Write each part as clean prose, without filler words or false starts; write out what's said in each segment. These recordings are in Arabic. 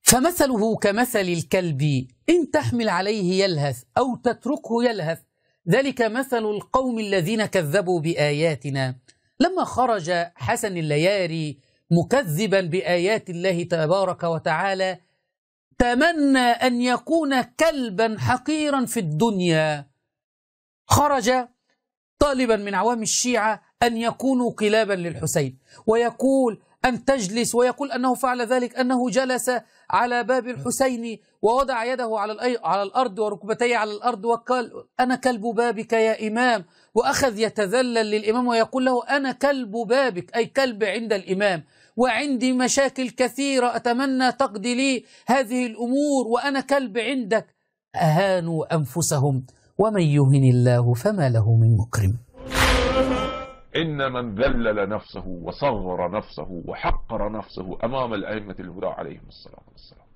فمثله كمثل الكلب إن تحمل عليه يلهث أو تتركه يلهث، ذلك مثل القوم الذين كذبوا بآياتنا. لما خرج حسن اللياري مكذبا بآيات الله تبارك وتعالى تمنى أن يكون كلبا حقيرا في الدنيا، خرج طالبا من عوام الشيعة أن يكونوا كلابا للحسين، ويقول أن تجلس، ويقول أنه فعل ذلك، أنه جلس على باب الحسين ووضع يده على الأرض وركبتيه على الأرض وقال أنا كلب بابك يا إمام، وأخذ يتذلل للإمام ويقول له أنا كلب بابك، أي كلب عند الإمام، وعندي مشاكل كثيرة أتمنى تقضي لي هذه الأمور وأنا كلب عندك. أهانوا أنفسهم، ومن يهن الله فما له من مكرم. إن من ذلل نفسه وصغر نفسه وحقر نفسه أمام الأئمة الهدى عليهم الصلاة والسلام،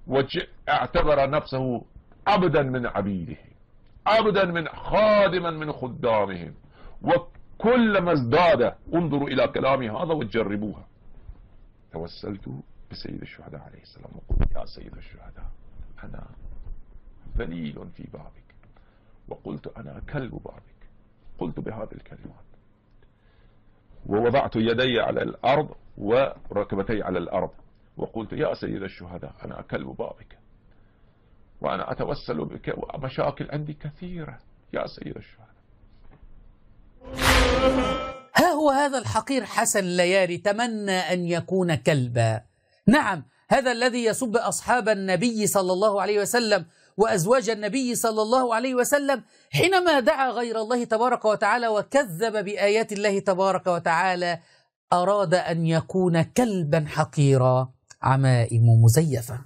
واعتبر نفسه عبدا من عبيده، عبدا من خادما من خدامهم، وكلما ازداد، انظروا إلى كلامي هذا وتجربوها. توسلت بسيد الشهداء عليه السلام وقلت يا سيد الشهداء أنا ذليل في بابك، وقلت أنا كلب بابك، قلت بهذه الكلمات، ووضعت يدي على الأرض وركبتي على الأرض، وقلت يا سيد الشهداء أنا كلب بابك، وأنا أتوسل بك ومشاكل عندي كثيرة يا سيد الشهداء. ها هو هذا الحقير حسن اللياري تمنى أن يكون كلبا. نعم، هذا الذي يسب أصحاب النبي صلى الله عليه وسلم وأزواج النبي صلى الله عليه وسلم حينما دعا غير الله تبارك وتعالى وكذب بآيات الله تبارك وتعالى أراد أن يكون كلبا حقيرا، عمائم مزيفة.